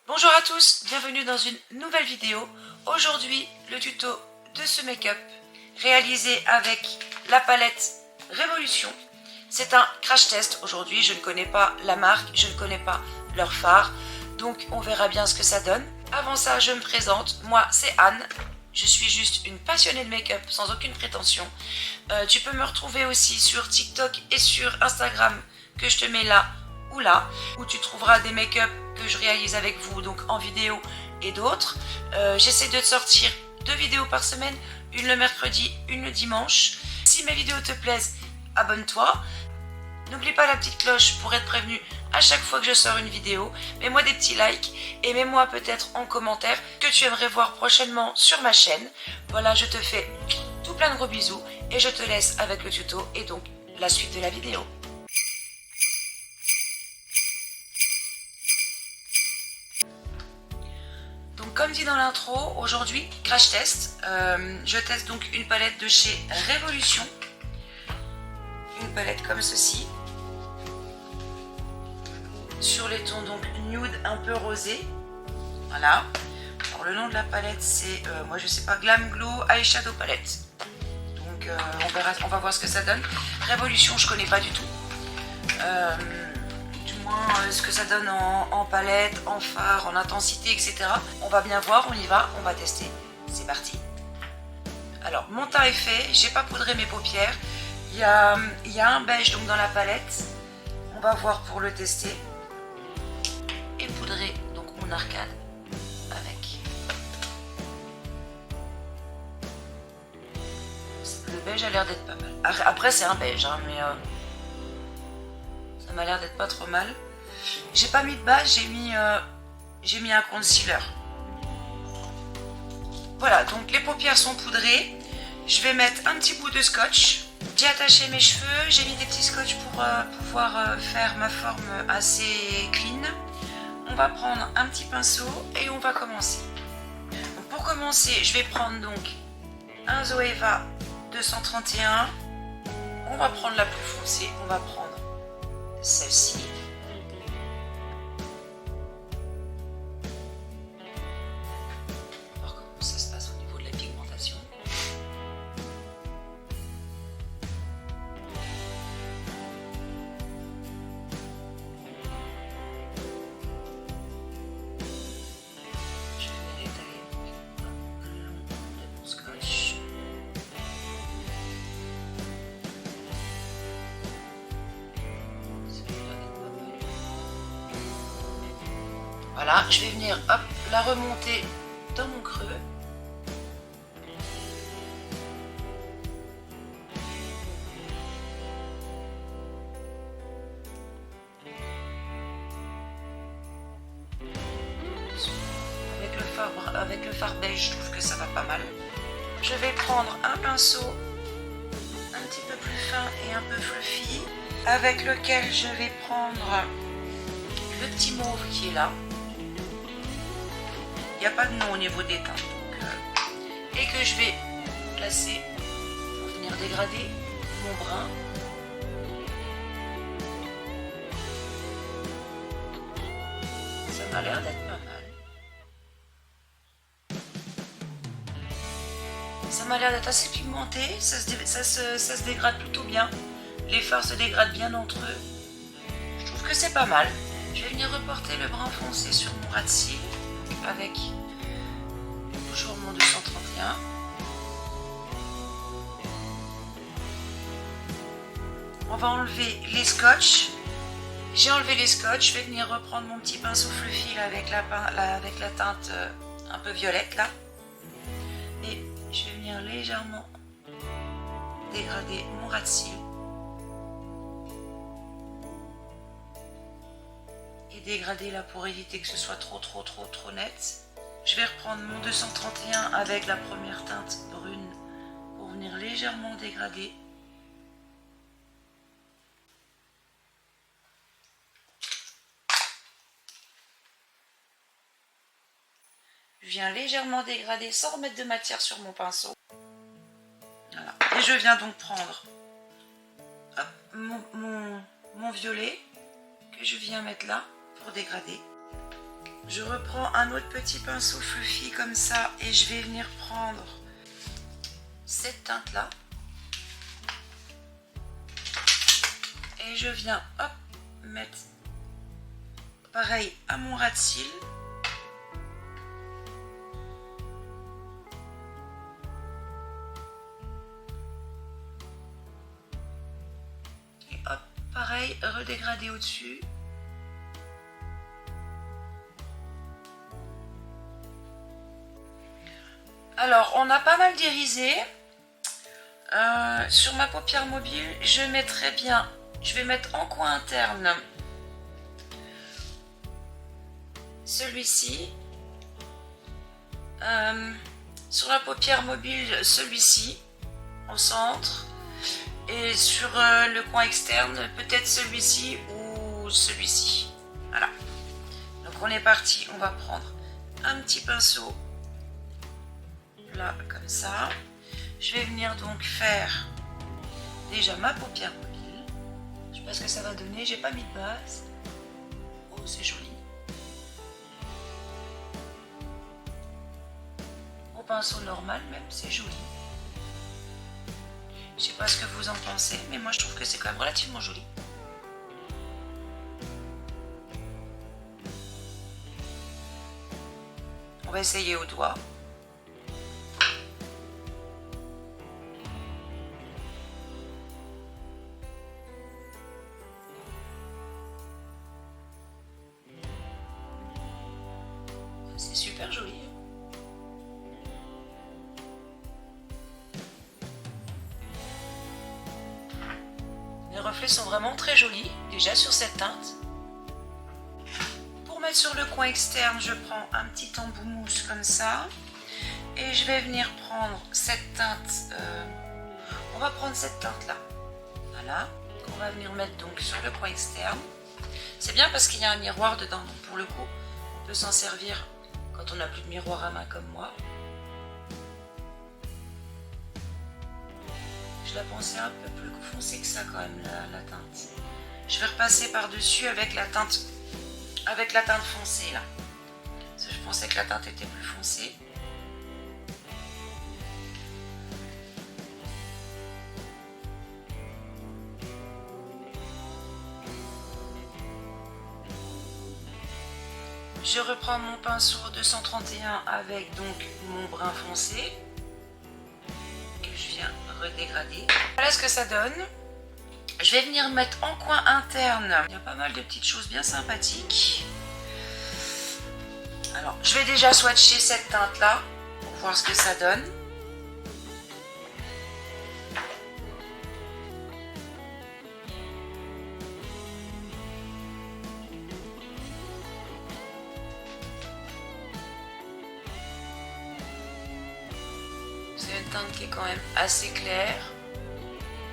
Bonjour à tous, bienvenue dans une nouvelle vidéo. Aujourd'hui, le tuto de ce make-up réalisé avec la palette Révolution. C'est un crash test aujourd'hui, je ne connais pas la marque, je ne connais pas leur fard, donc on verra bien ce que ça donne. Avant ça, je me présente, moi c'est Anne, je suis juste une passionnée de make-up sans aucune prétention. Tu peux me retrouver aussi sur TikTok et sur Instagram que je te mets là ou là, où tu trouveras des make-up que je réalise avec vous, donc en vidéo et d'autres. J'essaie de te sortir 2 vidéos par semaine, une le mercredi, une le dimanche. Si mes vidéos te plaisent, abonne-toi. N'oublie pas la petite cloche pour être prévenu à chaque fois que je sors une vidéo. Mets-moi des petits likes et mets-moi peut-être en commentaire que tu aimerais voir prochainement sur ma chaîne. Voilà, je te fais tout plein de gros bisous et je te laisse avec le tuto et donc la suite de la vidéo. Donc comme dit dans l'intro, aujourd'hui, crash test. Je teste donc une palette de chez Révolution. Une palette comme ceci. Sur les tons donc nude un peu rosé. Voilà. Alors le nom de la palette c'est, moi je sais pas, Glam Glow Eyeshadow Palette. Donc on va voir ce que ça donne. Révolution je connais pas du tout. Ce que ça donne en palette, en fard, en intensité, etc. On va bien voir, on y va, on va tester. C'est parti. Alors, mon teint est fait, j'ai pas poudré mes paupières. Il y a un beige donc dans la palette. On va voir pour le tester. Et poudrer donc mon arcade avec. Le beige a l'air d'être pas mal. Après, c'est un beige, hein, mais ça m'a l'air d'être pas trop mal. J'ai pas mis de base, j'ai mis un concealer. Voilà, donc les paupières sont poudrées. Je vais mettre un petit bout de scotch. J'ai attaché mes cheveux, j'ai mis des petits scotch pour pouvoir faire ma forme assez clean. On va prendre un petit pinceau et on va commencer. Donc pour commencer, je vais prendre donc un Zoeva 231. On va prendre la plus foncée, on va prendre celle-ci. Voilà, je vais venir hop, la remonter dans mon creux. Avec le fard beige, je trouve que ça va pas mal. Je vais prendre un pinceau un petit peu plus fin et un peu fluffy, avec lequel je vais prendre le petit mauve qui est là. Il n'y a pas de nom au niveau des teintes. Et que je vais placer pour venir dégrader mon brun. Ça m'a l'air d'être pas mal. Ça m'a l'air d'être assez pigmenté, ça se dégrade plutôt bien. Les fards se dégradent bien entre eux. Je trouve que c'est pas mal. Je vais venir reporter le brun foncé sur mon ras de cils avec toujours mon 231. On va enlever les scotch. J'ai enlevé les scotch. Je vais venir reprendre mon petit pinceau fluffy là, avec la teinte un peu violette là. Et je vais venir légèrement dégrader mon ras de cils. Et dégrader là pour éviter que ce soit trop net. Je vais reprendre mon 231 avec la première teinte brune pour venir légèrement dégrader. Je viens légèrement dégrader sans remettre de matière sur mon pinceau. Voilà. Et je viens donc prendre hop, mon violet que je viens mettre là pour dégrader. Je reprends un autre petit pinceau fluffy comme ça et je vais venir prendre cette teinte là. Et je viens, hop, mettre pareil à mon ras de cils. Et hop, pareil, redégrader au-dessus. Alors, on a pas mal d'irisé. Sur ma paupière mobile, je mettrai bien, je vais mettre en coin interne celui-ci. Sur la paupière mobile, celui-ci, au centre. Et sur le coin externe, peut-être celui-ci ou celui-ci. Voilà. Donc on est parti, on va prendre un petit pinceau. Là, comme ça. Je vais venir donc faire déjà ma paupière mobile. Je sais pas ce que ça va donner, j'ai pas mis de base. Oh, c'est joli. Au pinceau normal même, c'est joli. Je sais pas ce que vous en pensez, mais moi je trouve que c'est quand même relativement joli. On va essayer au doigt. C'est super joli. Les reflets sont vraiment très jolis, déjà sur cette teinte. Pour mettre sur le coin externe, je prends un petit embout mousse comme ça. Et je vais venir prendre cette teinte. On va prendre cette teinte là. Voilà. On va venir mettre donc sur le coin externe. C'est bien parce qu'il y a un miroir dedans. Donc pour le coup, on peut s'en servir quand on n'a plus de miroir à main comme moi. Je la pensais un peu plus foncée que ça quand même, la teinte. Je vais repasser par-dessus avec la teinte foncée là. Parce que je pensais que la teinte était plus foncée. Je reprends mon pinceau 231 avec donc mon brun foncé que je viens redégrader. Voilà ce que ça donne. Je vais venir mettre en coin interne. Il y a pas mal de petites choses bien sympathiques. Alors, je vais déjà swatcher cette teinte là pour voir ce que ça donne. C'est une teinte qui est quand même assez claire.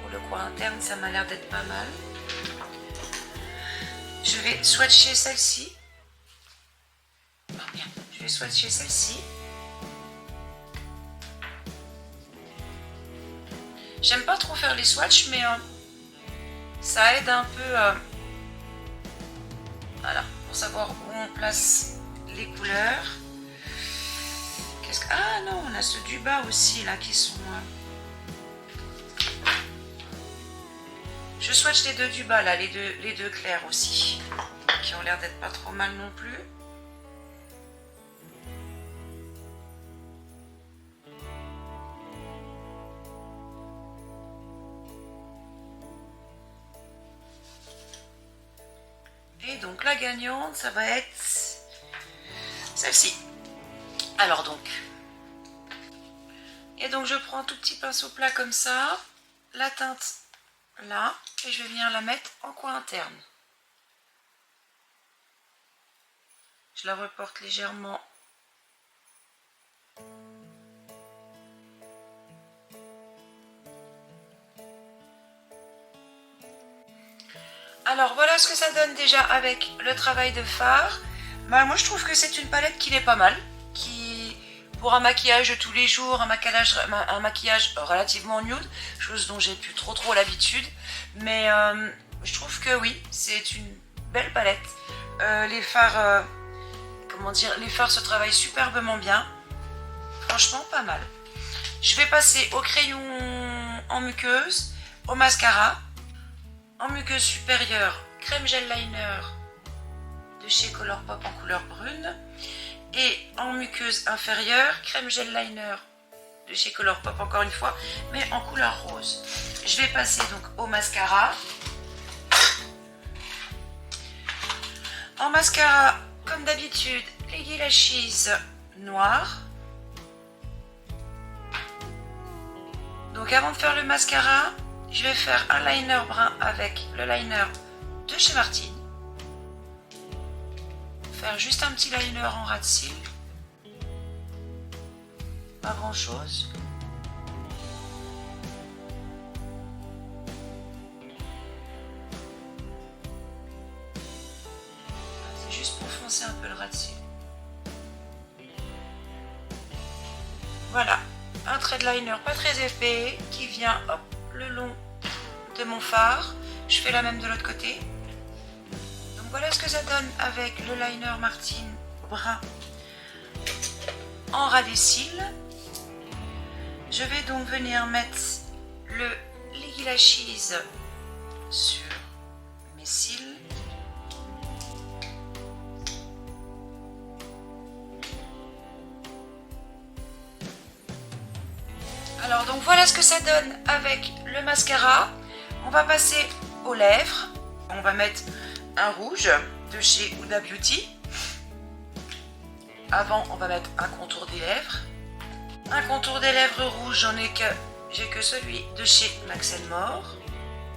Pour le coin interne, ça m'a l'air d'être pas mal. Je vais swatcher celle-ci. Oh, bien. Je vais swatcher celle-ci. J'aime pas trop faire les swatchs, mais ça aide un peu voilà, pour savoir où on place les couleurs. Ah non, on a ceux du bas aussi là qui sont... Je swatch les deux du bas là, les deux clairs aussi, qui ont l'air d'être pas trop mal non plus. Et donc la gagnante, ça va être celle-ci. Alors donc, et donc je prends un tout petit pinceau plat comme ça, la teinte là, et je vais venir la mettre en coin interne. Je la reporte légèrement. Alors voilà ce que ça donne déjà avec le travail de fard. Bah, moi je trouve que c'est une palette qui est pas mal, qui pour un maquillage de tous les jours, un maquillage relativement nude, chose dont j'ai plus trop l'habitude, mais je trouve que oui, c'est une belle palette. Les fards comment dire, les fards se travaillent superbement bien. Franchement, pas mal. Je vais passer au crayon en muqueuse, au mascara. En muqueuse supérieure, crème gel liner de chez Colourpop en couleur brune. Et en muqueuse inférieure, crème gel liner de chez Colourpop encore une fois, mais en couleur rose. Je vais passer donc au mascara. En mascara, comme d'habitude, les Lashes noirs. Donc avant de faire le mascara, je vais faire un liner brun avec le liner de chez Martine. Faire juste un petit liner en ras de cils. Pas grand chose. C'est juste pour foncer un peu le ras de cils. Voilà, un trait de liner pas très épais qui vient hop, le long de mon fard. Je fais la même de l'autre côté. Donc voilà ce que ça donne avec le liner Martine brun en ras des cils. Je vais donc venir mettre le Leggy Lashes sur mes cils. Alors donc voilà ce que ça donne avec le mascara. On va passer aux lèvres. On va mettre un rouge de chez Huda Beauty. Avant, on va mettre un contour des lèvres. Un contour des lèvres rouge, j'ai que celui de chez Max More.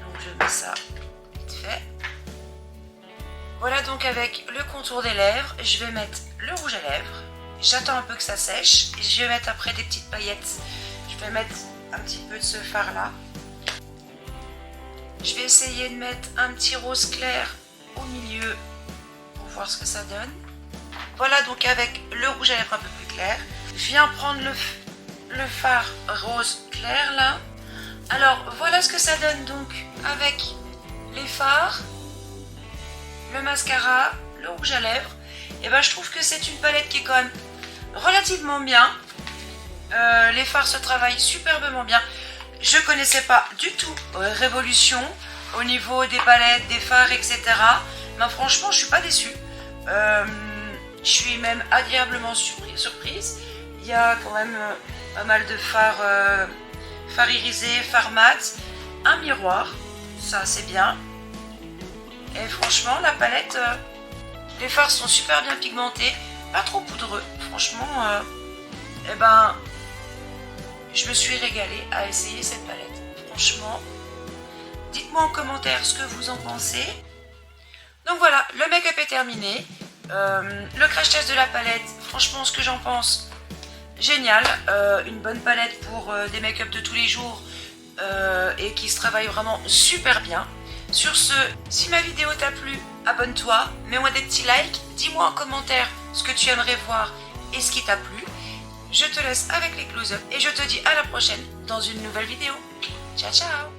Donc je mets ça vite fait. Voilà donc avec le contour des lèvres, je vais mettre le rouge à lèvres. J'attends un peu que ça sèche et je vais mettre après des petites paillettes. Je vais mettre un petit peu de ce fard là. Je vais essayer de mettre un petit rose clair au milieu pour voir ce que ça donne. Voilà donc avec le rouge à lèvres un peu plus clair. Je viens prendre le fard rose clair là. Alors voilà ce que ça donne donc avec les fards, le mascara, le rouge à lèvres. Et ben je trouve que c'est une palette qui est quand même relativement bien. Les fards se travaillent superbement bien. Je connaissais pas du tout Révolution au niveau des palettes, des fards, etc. Mais franchement, je suis pas déçue. Je suis même agréablement surprise. Il y a quand même pas mal de fards irisés, fards mat, un miroir, ça c'est bien. Et franchement, la palette, les fards sont super bien pigmentés, pas trop poudreux. Franchement, eh ben, je me suis régalée à essayer cette palette. Franchement, dites-moi en commentaire ce que vous en pensez. Donc voilà, le make-up est terminé. Le crash test de la palette, franchement, ce que j'en pense, génial. Une bonne palette pour des make-up de tous les jours et qui se travaille vraiment super bien. Sur ce, si ma vidéo t'a plu, abonne-toi, mets-moi des petits likes, dis-moi en commentaire ce que tu aimerais voir et ce qui t'a plu. Je te laisse avec les close-up et je te dis à la prochaine dans une nouvelle vidéo. Ciao ciao!